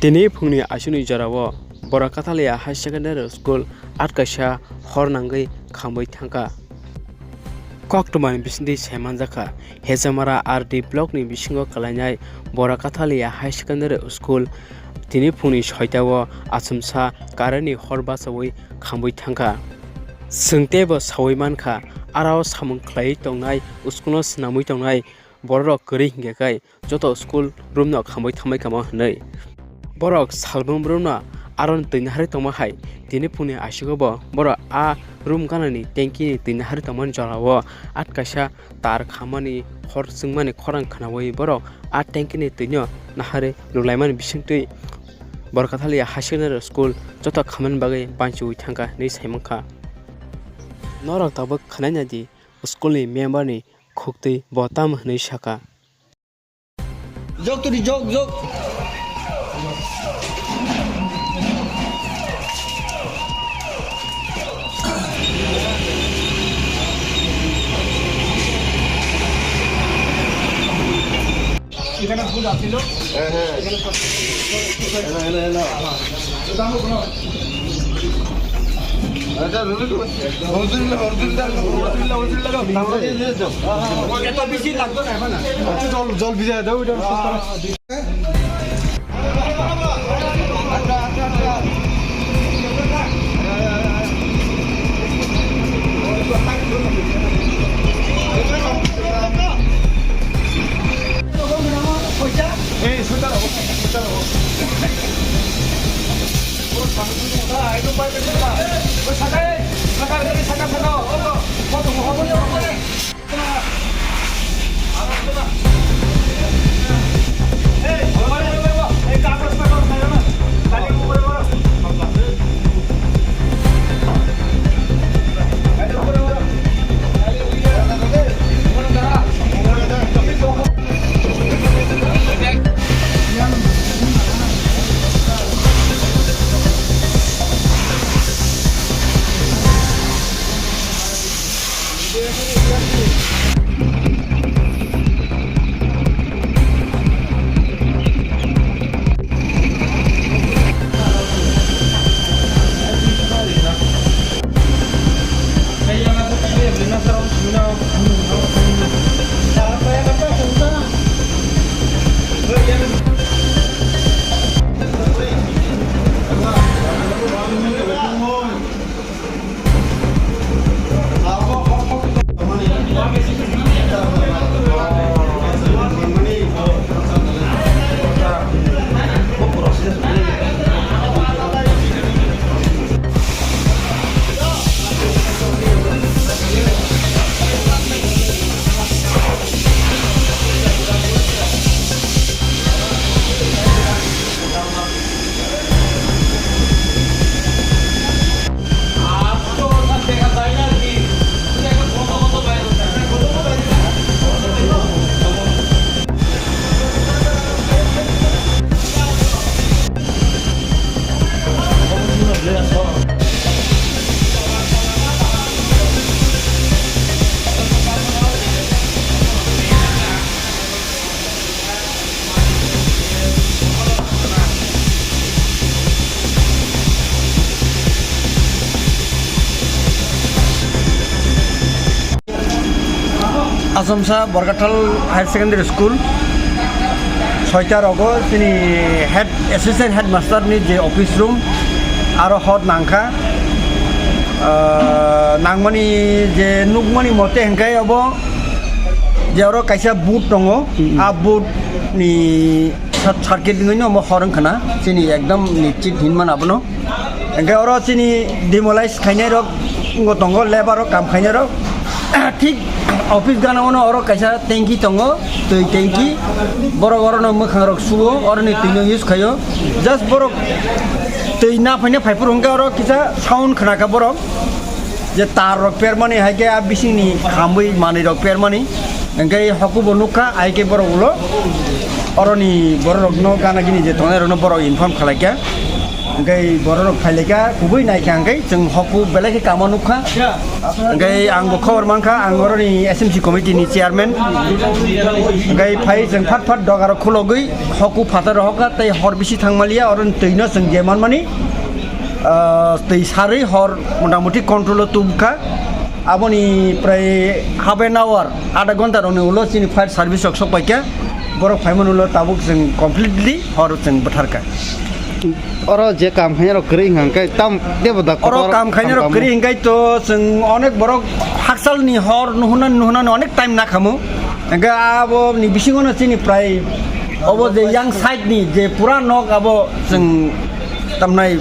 Tini phungni asuni jarawo Borakathalia High Secondary School atkasha hornangai khambai thangka Koktoman bisindi semanjaka Hezamara RD block ni bisingo kalainai Borakathalia High Secondary School tini phungni 6tawo asumsa karani horbasawai khambai thangka sungtebo sawai mankha arao samung khlai tongnai school snamui tongnai borok kori hingekai joto school room no khambai thamai kama hnai borok salbung bruna aron tinhari tomahai tini phuni ashigobo borok a room ganani tanki ni tinhari tomon jarawo atkasha tar khamani hor singmani khorang khanawai borok a tanki ni tinyo nahare lulaimani bisingtui Borakathalia High Secondary School joto khaman bagai panchui thangka nei saimangkha norok tabak khananya di school ni member ni khukti botam hnei saka jog to the jog এখানে ফুল আছিল হ্যাঁ এখানে এলা দাম কোন আচ্ছা হরজুল লাগাও আমরা দিয়ে দাও এত বেশি লাগবে না এখন জল ভিজায় দাও এটা Asomsa Borkathal Higher Secondary School 6টা রগ তিনি হেড অ্যাসিস্ট্যান্ট হেডমাস্টার নি যে অফিস রুম আর হদ নাংখা নাংমানি যে নুকমানি মতে হেংকাই হব যে আর কাইসা বুট দङ আ বুট নি সার্কিট দিঙৈनो म হরং খানা চিনি একদম নিশ্চিত হিনমান আপনো হেংকাই আর চিনি ডিমোলাইজ খাইনাই রক দङ লেবার কাম খাইনাই রক ঠিক অফিস গানানো অর কাইসা ট্যাঙ্কি দङ তৈ ট্যাঙ্কি বড় বড় মোখাং রক সুও অরনি তৈনো ইউজ খাयो জাস্ট বড় তৈ না ফাইনে ফাইপুর হংকা অর কিসা সাউন্ড খানাকা বড় যে তার রক পেরমানি হাইকে আ বিসিনি খামবৈ মানি রক পেরমানি এংকাই হকু বনুকা আইকে বড় উলো অরনি বড় রকনো গানাগিনি যে তনে রনো বড় ইনফর্ম খালাইকা ओमफ्राय बर' रक फाइलेखा गुबै नायखा ओमफ्राय जों हकु बेलाखि कामा नुखा ओमफ्राय आंबो खबर मानखा आं बर'नि एसएमसि कमिटिनि चेयारमेन ओमफ्राय फाइ जों फाट फाट दगार खुलगै हकु फाटार हका तै हर बिसि थांमालिया अरन तैनो जों जेमान मानि तै सारै हर मटामटी कन्ट्रोल तुमखा आबोनि प्राय हाफ एन आवार आधा घन्टा रनि उलो जोंनि फायर सार्भिस रक सपाइका बर' फाइमोन उलो ताबुक जों कमप्लिटलि हर जों बोथारका और जे काम खाने रो करी हंगे तम देव दा और काम खाने रो करी हंगे तो जों अनेक बर' हाकसालनि हर नुहुना अनेक टाइम ना खामो हंगे आबो नि बिसिङावनो जोंनि प्राय अबो जे यां साइडनि जे पुरा नक आबो जों तमनाय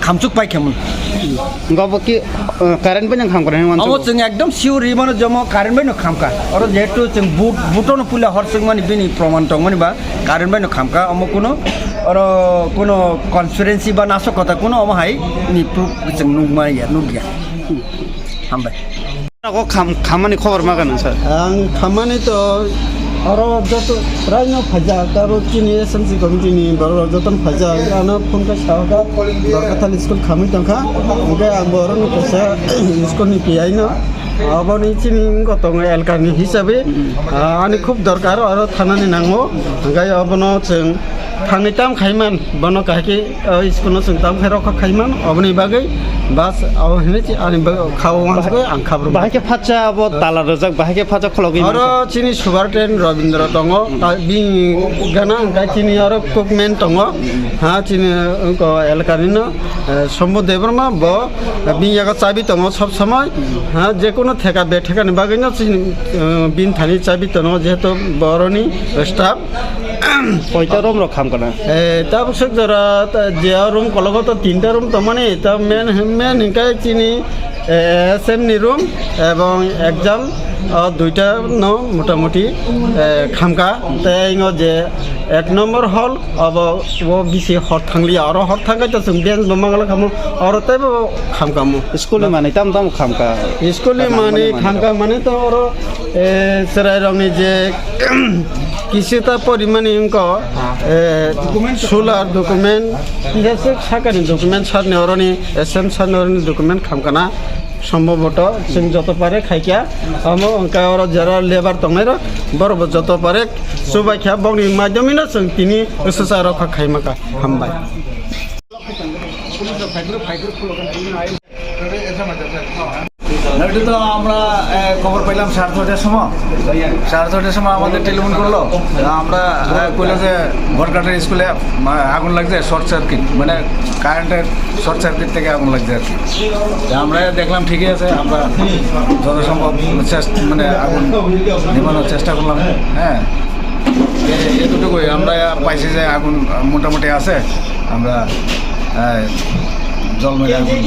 खामचुक पाइखेमोन गबो कि कारेन्ट पनि खाम करे मान अब जों एकदम सिउर रिमानो जम कारेन्ट बायनो खामका और जेहेतु जों बुटनो पुला हरसों माने बिनि प्रमाण दं माने बा कारेन्ट बायनो खामका अम कुनो और कुनो कन्फरेन्सि बा नासो कथा कुनो अम हाय नि प्रुफ जों नुगिया हामबाय को खामानि खबर मागान सर आं खामानि तो आरो जत रायनो फाजा तारो चिनि एसएमसि कमिटिनि बर' जतन फाजा आनो फनका सावका बरकाथाल स्कुल खामि तंखा ओमफ्राय आं बर'नि फैसा स्कुलनि पिआइनो आबानि चिनि गतङ एलकानि हिसाबै आनि खुब दरकार आरो थानानि नांगौ ओमफ्राय अबनो जों थांनि ताम खाइमान बनो काहे स्कुलनो जों ताम खाइ रखा खाइमान अबनि बागै बास आव हेने आनि खाव मानसको आं खाब्रु बाहायके फाचा अब ताला रजाक बाहायके फाचा खलगि आरो चिनि सुबारटेन रविन्द्र दङ बि गाना ओमफ्राय चिनि आरो कुकमेन दङ हा चिनि एलकानिनो सम्बु देबरमा ब बियागा चाबि दङ सब समय हा जेकुनो थेका बे थेकानि बागैनो चिनि बिन थानि चाबि दङ जेहेतु बर'नि स्टाफ कयटा रुम रो खाम kana তাৰপিছত জৰা জিয়া ৰুম কলগত তিনটা ৰুম তো মানে এটা মেন হিংকাই চিনি এসএমনি ৰুম এবং এক্সাম দুইটা ন মোটামুটি খামকা তাই যে এক নম্বর হল अब वो बिसे हर थांलिया और हर थांगा तो जों बेन्स बमागला खामो और तैबो खामकामो स्कुल माने ताम खामका स्कुल माने खामका माने तो और सराय रंगनि जे किसिता परिमाण इनको सोलार डकुमेन्ट जैसे साकानि डकुमेन्ट सारने अरनि एसएम सारने डकुमेन्ट खामकाना সম্ভবত जों যত পারে খাইকিয়া আমো অঙ্কা আর যারা লেবার তংনাই বরব যত পারে সুবাইখিয়া বংনি মাধ্যমিনা जों তিনি এসএসআর রক্ষা খাইমাকা হামবাই এটা তো আমরা খবর পেলাম 6:30টার সময় আমাদের টেলিফোন করলো আমরা কইলো যে ভরকাটার স্কুলে আগুন লাগছে শর্ট সার্কিট মানে কারেন্টের শর্ট সার্কিট থেকে আগুন লাগছে আর কি আমরা দেখলাম ঠিকই আছে আমরা যথাসম্ভব মানে আগুন নিভানোর চেষ্টা করলাম হ্যাঁ এতটুকুই আমরা পাইছি যে আগুন মোটামুটি আছে আমরা জল মেরে আগুন